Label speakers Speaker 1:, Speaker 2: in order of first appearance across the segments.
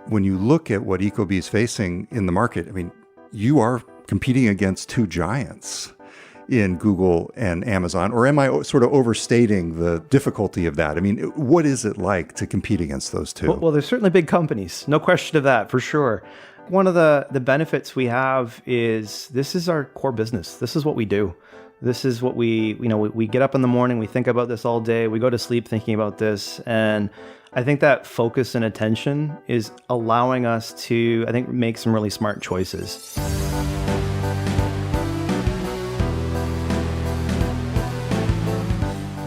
Speaker 1: when you look at what Ecobee is facing in the market, I mean, you are competing against two giants in Google and Amazon, or am I sort of overstating the difficulty of that? I mean, what is it like to compete against those two?
Speaker 2: Well, there's certainly big companies, no question of that, for sure. One of the benefits we have is this is our core business. This is what we do. This is what we get up in the morning, we think about this all day, we go to sleep thinking about this. And I think that focus and attention is allowing us to, I think, make some really smart choices.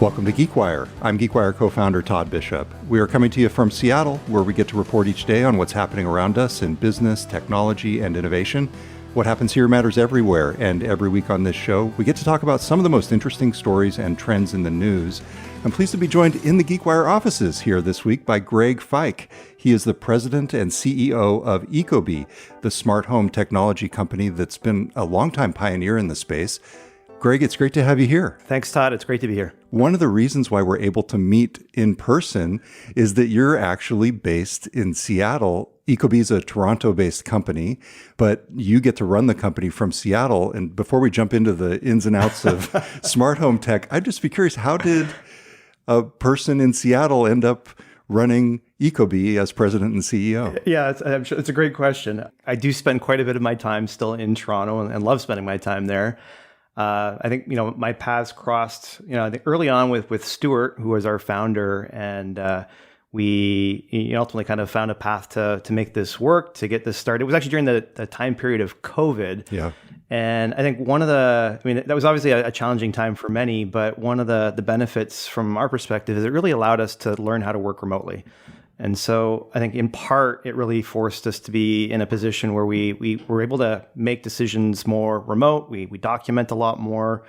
Speaker 1: Welcome to GeekWire. I'm GeekWire co-founder Todd Bishop. We are coming to you from Seattle, where we get to report each day on what's happening around us in business, technology, and innovation. What happens here matters everywhere, and every week on this show, we get to talk about some of the most interesting stories and trends in the news. I'm pleased to be joined in the GeekWire offices here this week by Greg Fyke. He is the president and CEO of Ecobee, the smart home technology company that's been a longtime pioneer in the space. Greg, it's great to have you here.
Speaker 2: Thanks, Todd. It's great to be here.
Speaker 1: One of the reasons why we're able to meet in person is that you're actually based in Seattle. Ecobee is a Toronto-based company, but you get to run the company from Seattle. And before we jump into the ins and outs of smart home tech, I'd just be curious, how did a person in Seattle end up running Ecobee as president and CEO?
Speaker 2: Yeah, it's a great question. I do spend quite a bit of my time still in Toronto and love spending my time there. I think, my paths crossed, I think early on with Stuart, who was our founder, and we ultimately kind of found a path to make this work, to get this started. It was actually during the time period of COVID.
Speaker 1: Yeah.
Speaker 2: And I think that was obviously a challenging time for many, but one of the benefits from our perspective is it really allowed us to learn how to work remotely. And so I think in part, it really forced us to be in a position where we were able to make decisions more remote. We document a lot more.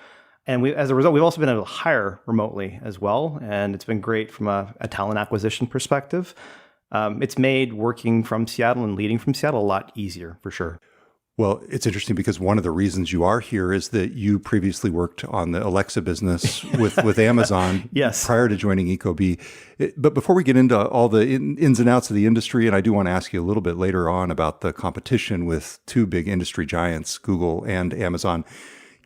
Speaker 2: And as a result, we've also been able to hire remotely as well. And it's been great from a talent acquisition perspective. It's made working from Seattle and leading from Seattle a lot easier, for sure.
Speaker 1: Well, it's interesting because one of the reasons you are here is that you previously worked on the Alexa business with Amazon
Speaker 2: Yes.
Speaker 1: prior to joining Ecobee. But before we get into all the ins and outs of the industry, and I do want to ask you a little bit later on about the competition with two big industry giants, Google and Amazon,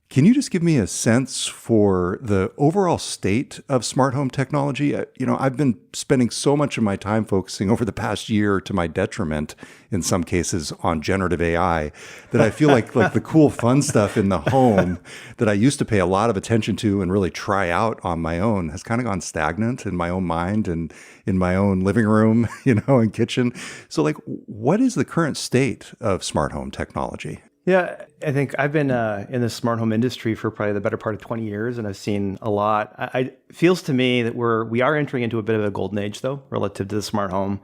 Speaker 1: can you just give me a sense for the overall state of smart home technology? I've been spending so much of my time focusing over the past year, to my detriment in some cases, on generative AI, that I feel like the cool, fun stuff in the home that I used to pay a lot of attention to and really try out on my own has kind of gone stagnant in my own mind and in my own living room, and kitchen. So what is the current state of smart home technology?
Speaker 2: Yeah, I think I've been in the smart home industry for probably the better part of 20 years, and I've seen a lot. It feels to me that we are entering into a bit of a golden age, though, relative to the smart home.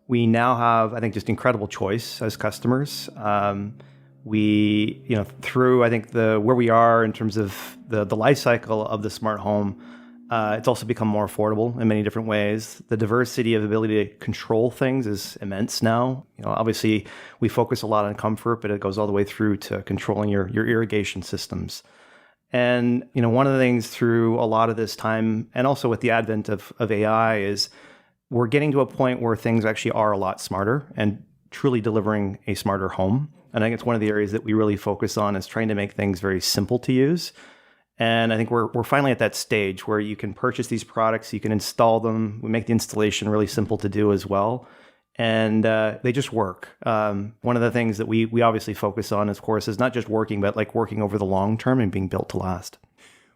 Speaker 2: We now have, I think, just incredible choice as customers. Through I think where we are in terms of the life cycle of the smart home. It's also become more affordable in many different ways. The diversity of ability to control things is immense now. Obviously, we focus a lot on comfort, but it goes all the way through to controlling your irrigation systems. And one of the things through a lot of this time, and also with the advent of AI, is we're getting to a point where things actually are a lot smarter and truly delivering a smarter home. And I think it's one of the areas that we really focus on, is trying to make things very simple to use. And I think we're finally at that stage where you can purchase these products, you can install them. We make the installation really simple to do as well. And they just work. One of the things that we obviously focus on, of course, is not just working, but working over the long term and being built to last.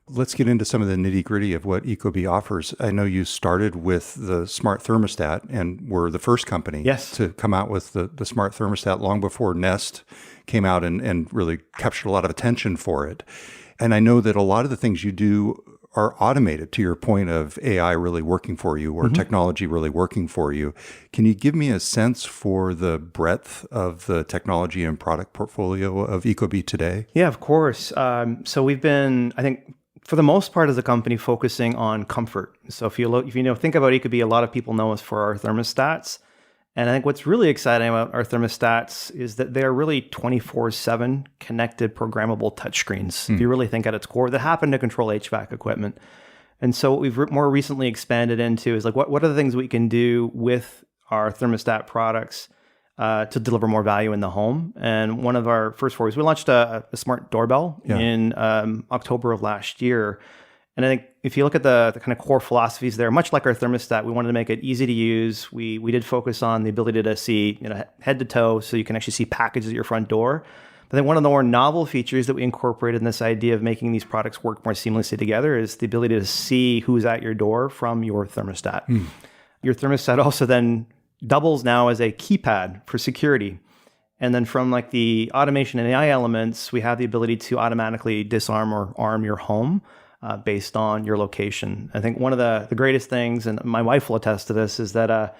Speaker 1: Let's get into some of the nitty gritty of what Ecobee offers. I know you started with the smart thermostat and were the first company to come out with the smart thermostat long before Nest came out and really captured a lot of attention for it. And I know that a lot of the things you do are automated, to your point of AI really working for you, or technology really working for you. Can you give me a sense for the breadth of the technology and product portfolio of Ecobee today?
Speaker 2: Yeah, of course. So we've been, I think, for the most part as a company, focusing on comfort. So if you think about Ecobee, a lot of people know us for our thermostats. And I think what's really exciting about our thermostats is that they're really 24/7 connected, programmable touchscreens. If you really think at its core, that happen to control HVAC equipment. And so what we've more recently expanded into is what are the things we can do with our thermostat products to deliver more value in the home. And one of our first forays, we launched a smart doorbell in October of last year. And I think if you look at the kind of core philosophies there, much like our thermostat, we wanted to make it easy to use. We did focus on the ability to see head to toe, so you can actually see packages at your front door. But then one of the more novel features that we incorporated in this idea of making these products work more seamlessly together is the ability to see who's at your door from your thermostat. Your thermostat also then doubles now as a keypad for security. And then from like the automation and AI elements, we have the ability to automatically disarm or arm your home based on your location. I think one of the greatest things, and my wife will attest to this, is that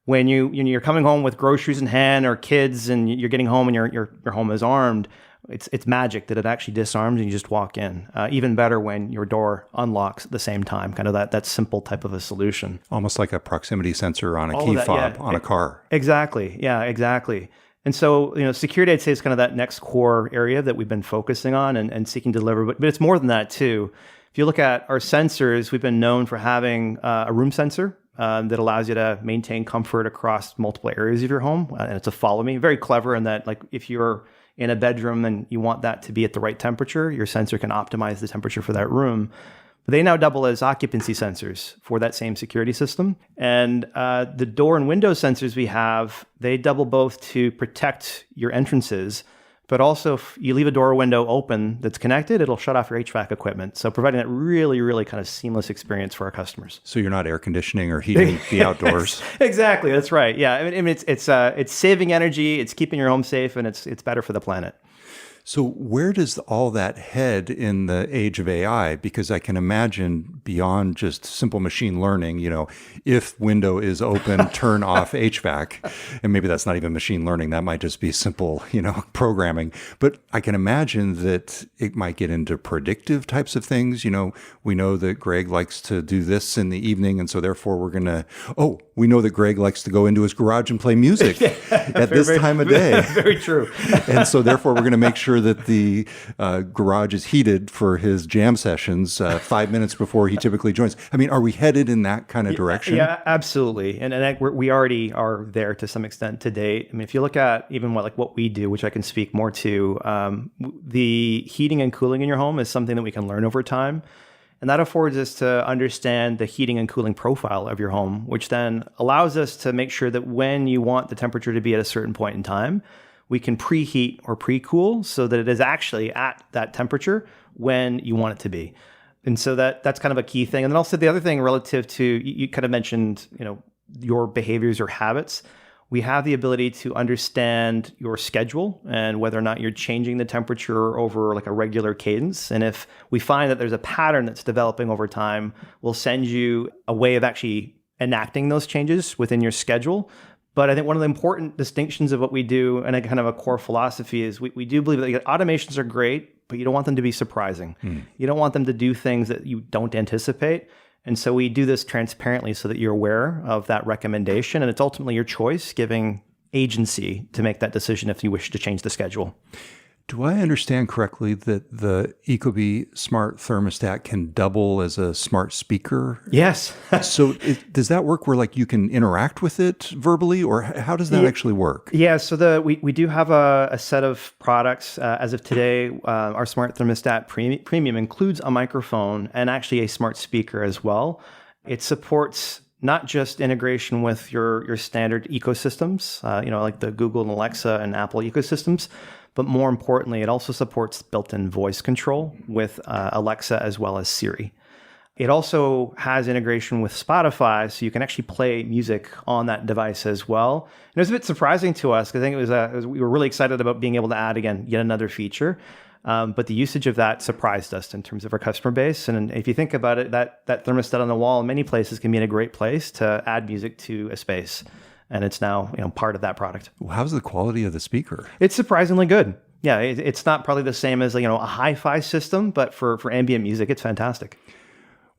Speaker 2: when you're coming home with groceries in hand or kids, and you're getting home and your home is armed, it's magic that it actually disarms and you just walk in. Even better when your door unlocks at the same time. Kind of that simple type of a solution.
Speaker 1: Almost like a proximity sensor on a key fob on a car.
Speaker 2: Exactly. Yeah, exactly. And so, security, I'd say, is kind of that next core area that we've been focusing on and seeking to deliver. But it's more than that too. If you look at our sensors, we've been known for having a room sensor that allows you to maintain comfort across multiple areas of your home. And it's a follow me. Very clever in that, like, if you're in a bedroom and you want that to be at the right temperature, your sensor can optimize the temperature for that room. But they now double as occupancy sensors for that same security system. And the door and window sensors we have, they double both to protect your entrances, but also if you leave a door or window open that's connected, it'll shut off your HVAC equipment. So providing that really, really kind of seamless experience for our customers.
Speaker 1: So you're not air conditioning or heating the outdoors.
Speaker 2: Exactly, that's right. Yeah, I mean it's saving energy, it's keeping your home safe, and it's better for the planet.
Speaker 1: So where does all that head in the age of AI? Because I can imagine beyond just simple machine learning, if window is open, turn off HVAC. And maybe that's not even machine learning. That might just be simple, programming. But I can imagine that it might get into predictive types of things. We know that Greg likes to do this in the evening. And so therefore we know that Greg likes to go into his garage and play music at this time of day.
Speaker 2: Very true.
Speaker 1: And so therefore we're going to make sure that the garage is heated for his jam sessions 5 minutes before he typically joins. I mean, are we headed in that kind of direction?
Speaker 2: Yeah, absolutely. And we already are there to some extent to date. I mean, if you look at even what we do, which I can speak more to, the heating and cooling in your home is something that we can learn over time. And that affords us to understand the heating and cooling profile of your home, which then allows us to make sure that when you want the temperature to be at a certain point in time, we can preheat or pre-cool so that it is actually at that temperature when you want it to be. And so that's kind of a key thing. And then also the other thing relative to, you kind of mentioned, your behaviors or habits. We have the ability to understand your schedule and whether or not you're changing the temperature over like a regular cadence. And if we find that there's a pattern that's developing over time, we'll send you a way of actually enacting those changes within your schedule. But I think one of the important distinctions of what we do and a kind of a core philosophy is we do believe that automations are great, but you don't want them to be surprising. You don't want them to do things that you don't anticipate. And so we do this transparently so that you're aware of that recommendation. And it's ultimately your choice, giving agency to make that decision if you wish to change the schedule.
Speaker 1: Do I understand correctly that the Ecobee smart thermostat can double as a smart speaker?
Speaker 2: Yes.
Speaker 1: So does that work where like you can interact with it verbally, or how does that actually work?
Speaker 2: Yeah, so we do have a set of products. As of today, our smart thermostat premium includes a microphone and actually a smart speaker as well. It supports not just integration with your standard ecosystems, like the Google and Alexa and Apple ecosystems, but more importantly, it also supports built-in voice control with Alexa as well as Siri. It also has integration with Spotify, so you can actually play music on that device as well. And it was a bit surprising to us because I think we were really excited about being able to add, again, yet another feature. But the usage of that surprised us in terms of our customer base. And if you think about it, that thermostat on the wall in many places can be in a great place to add music to a space. And it's now part of that product.
Speaker 1: Well, how's the quality of the speaker?
Speaker 2: It's surprisingly good. Yeah, it's not probably the same as a hi-fi system, but for ambient music, it's fantastic.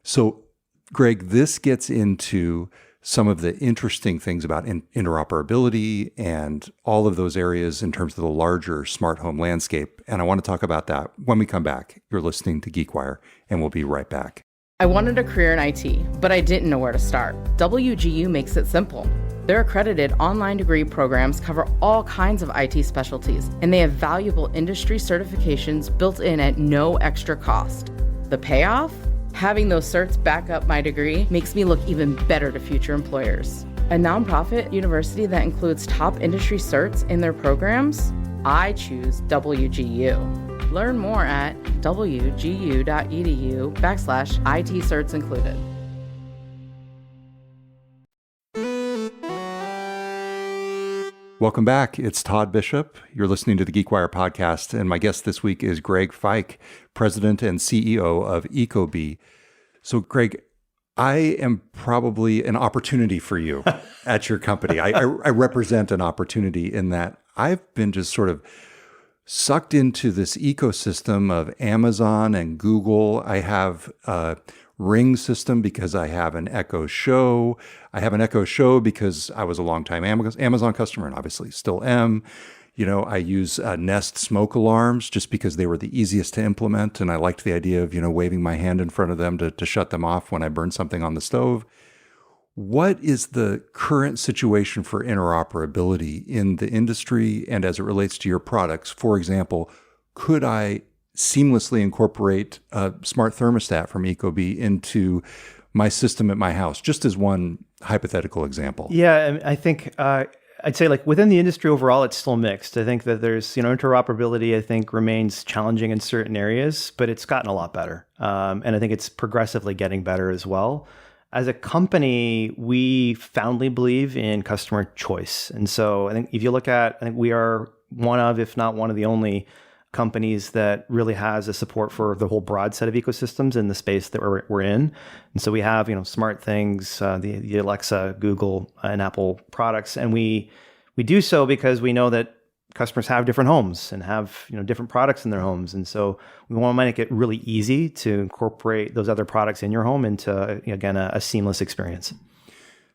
Speaker 1: So, Greg, this gets into some of the interesting things about interoperability and all of those areas in terms of the larger smart home landscape. And I want to talk about that when we come back. You're listening to GeekWire, and we'll be right back.
Speaker 3: I wanted a career in IT, but I didn't know where to start. WGU makes it simple. Their accredited online degree programs cover all kinds of IT specialties, and they have valuable industry certifications built in at no extra cost. The payoff? Having those certs back up my degree makes me look even better to future employers. A nonprofit university that includes top industry certs in their programs? I choose WGU. Learn more at wgu.edu/IT certs included.
Speaker 1: Welcome back. It's Todd Bishop. You're listening to the GeekWire podcast, and my guest this week is Greg Fyke, President and CEO of Ecobee. So, Greg, I am probably an opportunity for you at your company. I represent an opportunity in that I've been just sort of sucked into this ecosystem of Amazon and Google. I have a Ring system because I have an Echo Show. I have an Echo Show because I was a longtime Amazon customer and obviously still am. You know, I use Nest smoke alarms just because they were the easiest to implement. And I liked the idea of, waving my hand in front of them to shut them off when I burn something on the stove. What is the current situation for interoperability in the industry and as it relates to your products? For example, could I seamlessly incorporate a smart thermostat from Ecobee into my system at my house, just as one hypothetical example?
Speaker 2: Yeah, I think I'd say like within the industry overall, it's still mixed. I think that there's, interoperability, I think remains challenging in certain areas, but it's gotten a lot better. And I think it's progressively getting better as well. As a company, we foundly believe in customer choice. And so I think if you look at, I think we are one of, if not one of the only companies that really has a support for the whole broad set of ecosystems in the space that we're in. And so we have, smart things, the Alexa, Google, and Apple products. And we do so because we know that customers have different homes and have, different products in their homes. And so we want to make it really easy to incorporate those other products in your home into, again, a seamless experience.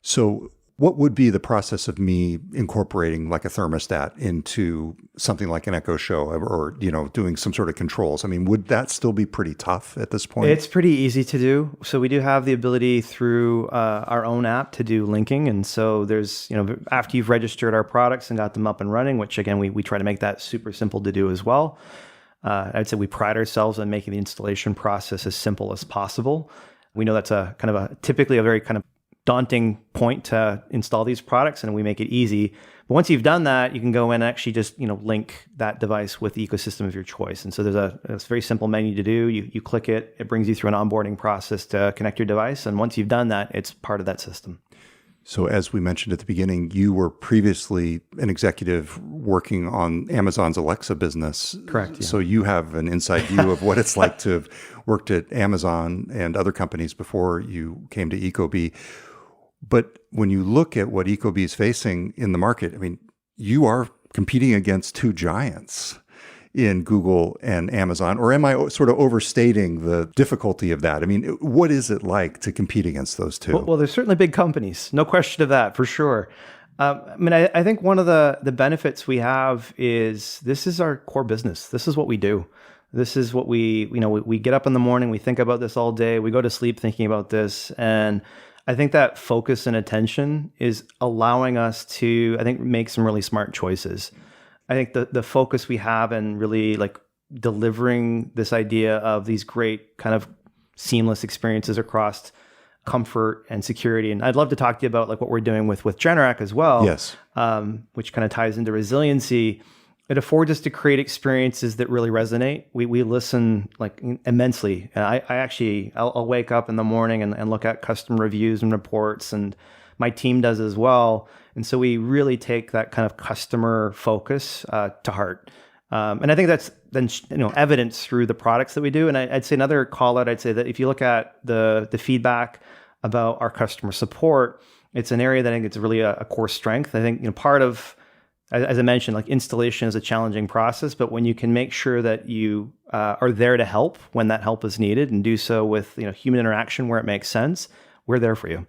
Speaker 1: So what would be the process of me incorporating like a thermostat into something like an Echo Show or, doing some sort of controls? I mean, would that still be pretty tough at this point?
Speaker 2: It's pretty easy to do. So we do have the ability through our own app to do linking. And so there's, after you've registered our products and got them up and running, which again, we try to make that super simple to do as well. I'd say we pride ourselves on making the installation process as simple as possible. We know that's typically a very kind of daunting point to install these products, and we make it easy. But once you've done that, you can go in and actually just link that device with the ecosystem of your choice. And so there's a very simple menu to do. You click it, it brings you through an onboarding process to connect your device. And once you've done that, it's part of that system.
Speaker 1: So as we mentioned at the beginning, you were previously an executive working on Amazon's Alexa business.
Speaker 2: Correct. Yeah.
Speaker 1: So you have an inside view of what it's like to have worked at Amazon and other companies before you came to Ecobee. But when you look at what Ecobee is facing in the market, I mean, you are competing against two giants in Google and Amazon. Or am I sort of overstating the difficulty of that? I mean, what is it like to compete against those two?
Speaker 2: Well, there's certainly big companies. No question of that, for sure. I think one of the benefits we have is this is our core business. This is what we do. This is what we get up in the morning, we think about this all day, we go to sleep thinking about this. And I think that focus and attention is allowing us to, make some really smart choices. I think the focus we have and really like delivering this idea of these great kind of seamless experiences across comfort and security. And I'd love to talk to you about like what we're doing with Generac as well.
Speaker 1: Yes.
Speaker 2: Which kind of ties into resiliency. It affords us to create experiences that really resonate. We listen like immensely. I'll wake up in the morning and look at customer reviews and reports, and my team does as well. And so we really take that kind of customer focus to heart. And I think that's then evidenced through the products that we do. And I'd say another call out, I'd say that if you look at the feedback about our customer support, it's an area that I think it's really a core strength. I think part of, as I mentioned, like installation is a challenging process, but when you can make sure that you are there to help when that help is needed and do so with human interaction where it makes sense, we're there for you.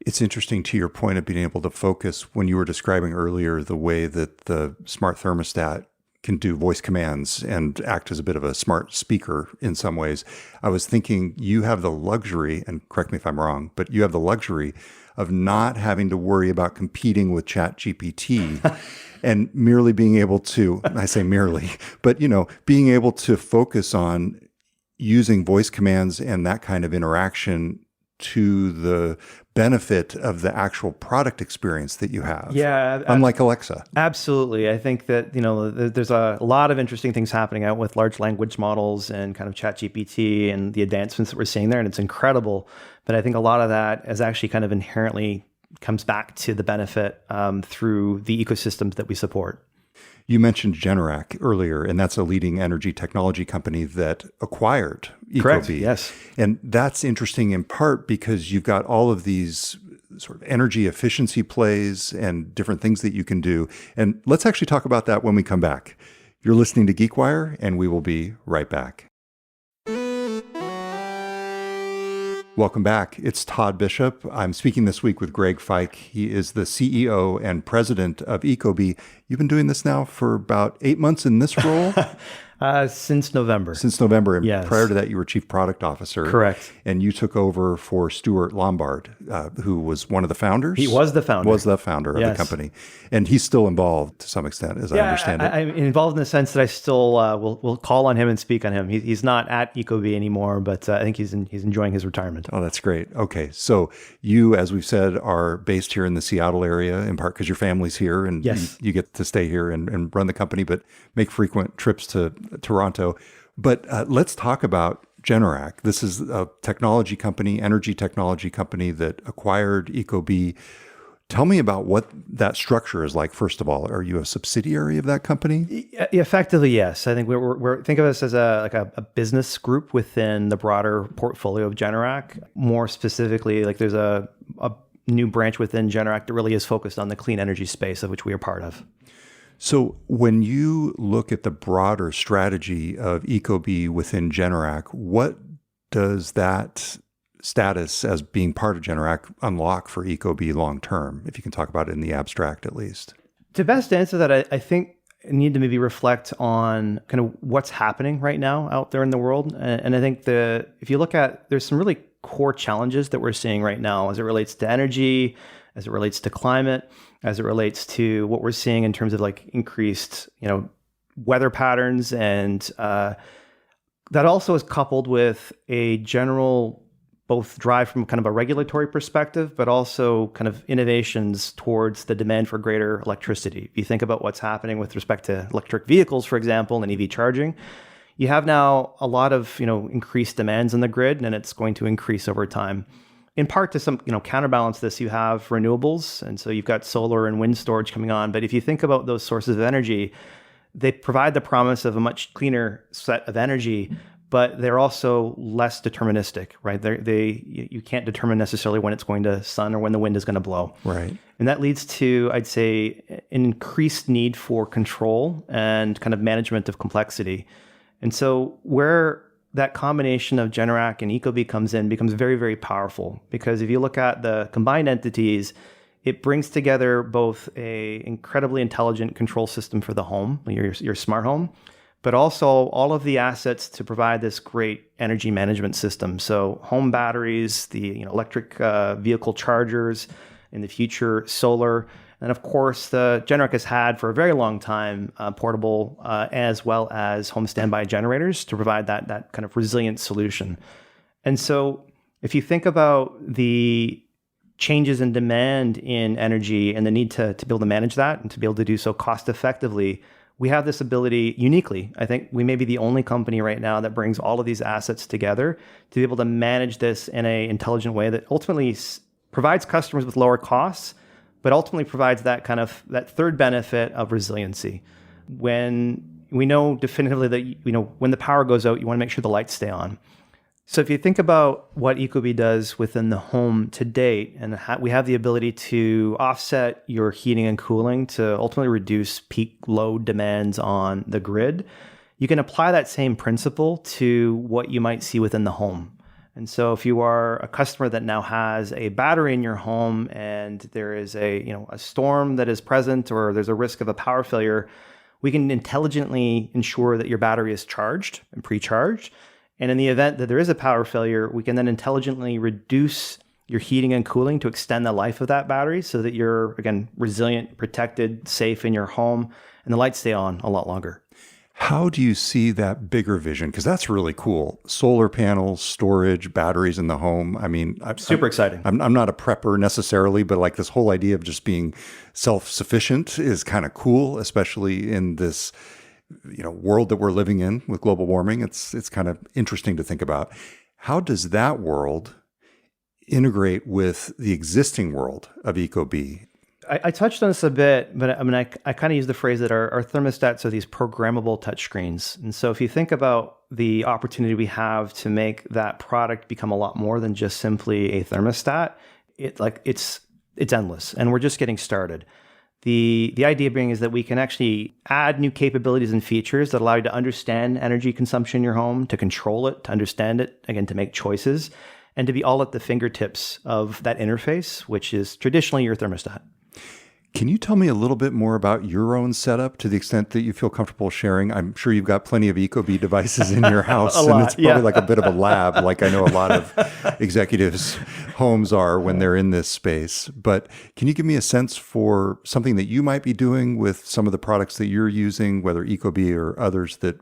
Speaker 1: It's interesting to your point of being able to focus when you were describing earlier the way that the smart thermostat can do voice commands and act as a bit of a smart speaker in some ways. I was thinking you have the luxury, and correct me if I'm wrong, but you have the luxury of not having to worry about competing with ChatGPT and merely being able to, I say merely, but being able to focus on using voice commands and that kind of interaction to the benefit of the actual product experience that you have.
Speaker 2: Yeah.
Speaker 1: Unlike Alexa.
Speaker 2: Absolutely. I think that, there's a lot of interesting things happening out with large language models and kind of ChatGPT and the advancements that we're seeing there. And it's incredible. But I think a lot of that is actually kind of inherently comes back to the benefit through the ecosystems that we support.
Speaker 1: You mentioned Generac earlier, and that's a leading energy technology company that acquired Ecobee.
Speaker 2: Correct, yes.
Speaker 1: And that's interesting in part because you've got all of these sort of energy efficiency plays and different things that you can do. And let's actually talk about that when we come back. You're listening to GeekWire, and we will be right back. Welcome back. It's Todd Bishop. I'm speaking this week with Greg Fyke. He is the CEO and president of Ecobee. You've been doing this now for about 8 months in this role?
Speaker 2: Since November.
Speaker 1: Since November. And
Speaker 2: yes.
Speaker 1: Prior to that, you were chief product officer.
Speaker 2: Correct.
Speaker 1: And you took over for Stuart Lombard, who was one of the founders.
Speaker 2: He was the founder.
Speaker 1: Was the founder of the company. And he's still involved to some extent, as I understand it.
Speaker 2: I'm involved in the sense that I still will call on him and speak on him. He's not at Ecobee anymore, but I think he's enjoying his retirement.
Speaker 1: Oh, that's great. Okay. So you, as we've said, are based here in the Seattle area, in part because your family's here and
Speaker 2: yes.
Speaker 1: you get to stay here and run the company, but make frequent trips to Toronto. But let's talk about Generac. This is a technology company, energy technology company that acquired Ecobee. Tell me about what that structure is like, first of all. Are you a subsidiary of that company?
Speaker 2: Effectively, yes. I think we're think of us as a business group within the broader portfolio of Generac. More specifically, like there's a new branch within Generac that really is focused on the clean energy space, of which we are part of.
Speaker 1: So when you look at the broader strategy of Ecobee within Generac, what does that status as being part of Generac unlock for Ecobee long term, if you can talk about it in the abstract at least?
Speaker 2: To best answer that, I think I need to maybe reflect on kind of what's happening right now out there in the world. And I think if you look at, there's some really core challenges that we're seeing right now as it relates to energy, as it relates to climate, as it relates to what we're seeing in terms of like increased, weather patterns. And that also is coupled with a general both drive from kind of a regulatory perspective, but also kind of innovations towards the demand for greater electricity. If you think about what's happening with respect to electric vehicles, for example, and EV charging, you have now a lot of, increased demands on the grid, and it's going to increase over time. In part to some, counterbalance this, you have renewables. And so you've got solar and wind storage coming on. But if you think about those sources of energy, they provide the promise of a much cleaner set of energy, but they're also less deterministic, right? You can't determine necessarily when it's going to sun or when the wind is going to blow.
Speaker 1: Right.
Speaker 2: And that leads to, I'd say, an increased need for control and kind of management of complexity. And so where that combination of Generac and Ecobee comes in becomes very, very powerful, because if you look at the combined entities, it brings together both a incredibly intelligent control system for the home, your smart home, but also all of the assets to provide this great energy management system. So home batteries, the electric vehicle chargers, in the future solar, and of course the Generac has had for a very long time portable as well as home standby generators to provide that kind of resilient solution. And so if you think about the changes in demand in energy and the need to be able to manage that and to be able to do so cost effectively, we have this ability uniquely. I think we may be the only company right now that brings all of these assets together to be able to manage this in an intelligent way that ultimately provides customers with lower costs, but ultimately provides that third benefit of resiliency. When we know definitively that, when the power goes out, you want to make sure the lights stay on. So if you think about what Ecobee does within the home to date, and we have the ability to offset your heating and cooling to ultimately reduce peak load demands on the grid, you can apply that same principle to what you might see within the home. And so if you are a customer that now has a battery in your home and there is a storm that is present, or there's a risk of a power failure, we can intelligently ensure that your battery is charged and pre-charged. And in the event that there is a power failure, we can then intelligently reduce your heating and cooling to extend the life of that battery so that you're, again, resilient, protected, safe in your home, and the lights stay on a lot longer.
Speaker 1: How do you see that bigger vision? Because that's really cool. Solar panels, storage, batteries in the home. I mean,
Speaker 2: Super exciting.
Speaker 1: I'm not a prepper necessarily, but like this whole idea of just being self-sufficient is kind of cool, especially in this, world that we're living in with global warming. It's kind of interesting to think about. How does that world integrate with the existing world of Ecobee?
Speaker 2: I touched on this a bit, but I kind of use the phrase that our thermostats are these programmable touchscreens. And so if you think about the opportunity we have to make that product become a lot more than just simply a thermostat, it's endless, and we're just getting started. The idea being is that we can actually add new capabilities and features that allow you to understand energy consumption in your home, to control it, to understand it, again, to make choices, and to be all at the fingertips of that interface, which is traditionally your thermostat.
Speaker 1: Can you tell me a little bit more about your own setup to the extent that you feel comfortable sharing? I'm sure you've got plenty of Ecobee devices in your house, and it's probably like a bit of a lab, like I know a lot of executives' homes are when they're in this space. But can you give me a sense for something that you might be doing with some of the products that you're using, whether Ecobee or others, that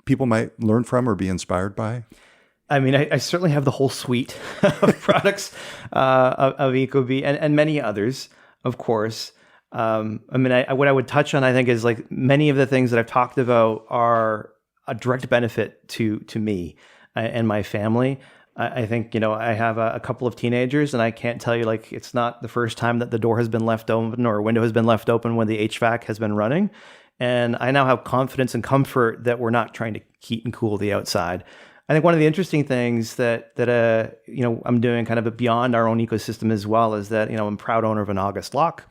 Speaker 1: people might learn from or be inspired by?
Speaker 2: I mean, I certainly have the whole suite of products of Ecobee and many others, of course. What I would touch on, I think, is like many of the things that I've talked about are a direct benefit to me and my family. I think, I have a couple of teenagers, and I can't tell you, like, it's not the first time that the door has been left open or a window has been left open when the HVAC has been running. And I now have confidence and comfort that we're not trying to heat and cool the outside. I think one of the interesting things that I'm doing kind of beyond our own ecosystem as well is that, I'm a proud owner of an August lock.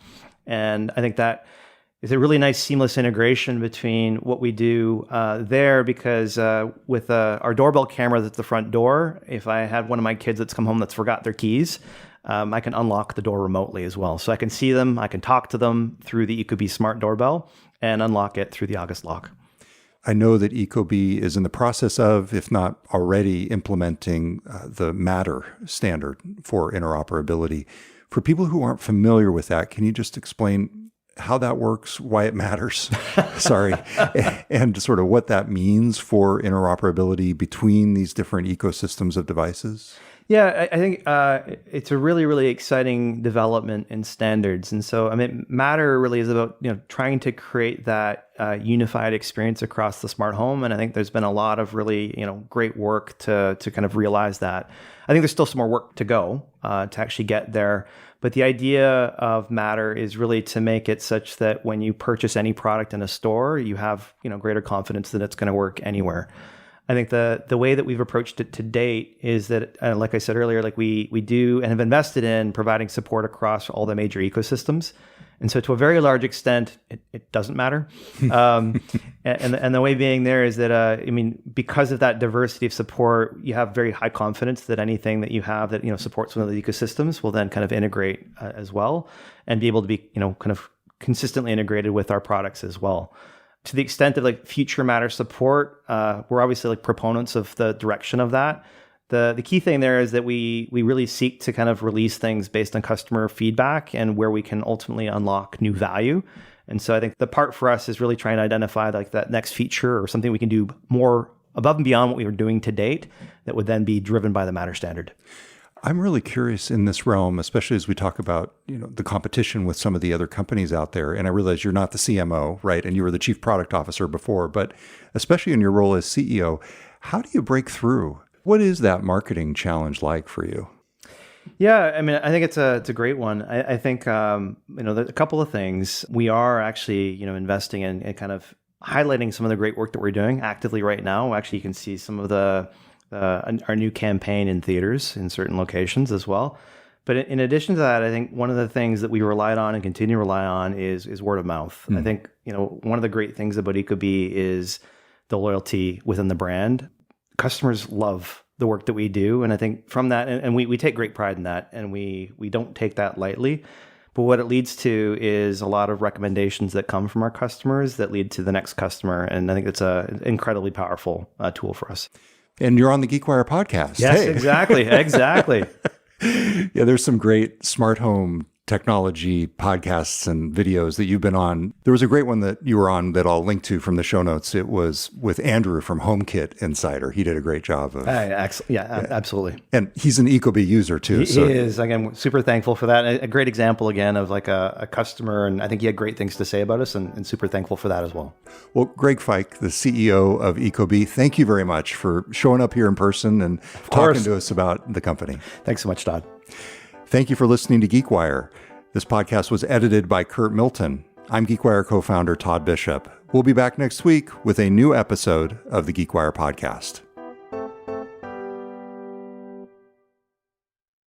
Speaker 2: And I think that is a really nice seamless integration between what we do there, because with our doorbell camera that's the front door, if I had one of my kids that's come home that's forgot their keys, I can unlock the door remotely as well. So I can see them, I can talk to them through the Ecobee smart doorbell and unlock it through the August lock.
Speaker 1: I know that Ecobee is in the process of, if not already, implementing the Matter standard for interoperability. For people who aren't familiar with that, can you just explain how that works, why it matters? Sorry. And sort of what that means for interoperability between these different ecosystems of devices?
Speaker 2: Yeah, I think it's a really, really exciting development in standards. And so, Matter really is about, trying to create that unified experience across the smart home. And I think there's been a lot of really, great work to kind of realize that. I think there's still some more work to go to actually get there. But the idea of Matter is really to make it such that when you purchase any product in a store, you have, greater confidence that it's going to work anywhere. I think the way that we've approached it to date is that, like I said earlier, like we do and have invested in providing support across all the major ecosystems. And so to a very large extent, it doesn't matter. And the way being there is that, because of that diversity of support, you have very high confidence that anything that you have that, supports one of the ecosystems will then kind of integrate as well and be able to be, kind of consistently integrated with our products as well. To the extent of like future Matter support, we're obviously like proponents of the direction of that. The key thing there is that we really seek to kind of release things based on customer feedback and where we can ultimately unlock new value. And so I think the part for us is really trying to identify like that next feature or something we can do more above and beyond what we were doing to date that would then be driven by the Matter standard.
Speaker 1: I'm really curious in this realm, especially as we talk about, the competition with some of the other companies out there. And I realize you're not the CMO, right? And you were the chief product officer before, but especially in your role as CEO, how do you break through? What is that marketing challenge like for you?
Speaker 2: Yeah, I think it's a great one. I think, there's a couple of things. We are actually, investing in kind of highlighting some of the great work that we're doing actively right now. Actually, you can see some of our new campaign in theaters in certain locations as well. But in addition to that, I think one of the things that we relied on and continue to rely on is word of mouth. I think, one of the great things about Ecobee is the loyalty within the brand. Customers love the work that we do. And I think from that, and we take great pride in that, and we don't take that lightly. But what it leads to is a lot of recommendations that come from our customers that lead to the next customer. And I think it's an incredibly powerful tool for us.
Speaker 1: And you're on the GeekWire podcast.
Speaker 2: Yes,
Speaker 1: hey.
Speaker 2: Exactly.
Speaker 1: Yeah, there's some great smart home technology podcasts and videos that you've been on. There was a great one that you were on that I'll link to from the show notes. It was with Andrew from HomeKit Insider. He did a great job of
Speaker 2: absolutely.
Speaker 1: And he's an Ecobee user too.
Speaker 2: He is. Again, super thankful for that. A great example again of like a customer, and I think he had great things to say about us, and super thankful for that as well.
Speaker 1: Well, Greg Fyke, the CEO of Ecobee, thank you very much for showing up here in person and talking to us about the company.
Speaker 2: Thanks so much, Todd.
Speaker 1: Thank you for listening to GeekWire. This podcast was edited by Curt Milton. I'm GeekWire co-founder Todd Bishop. We'll be back next week with a new episode of the GeekWire podcast.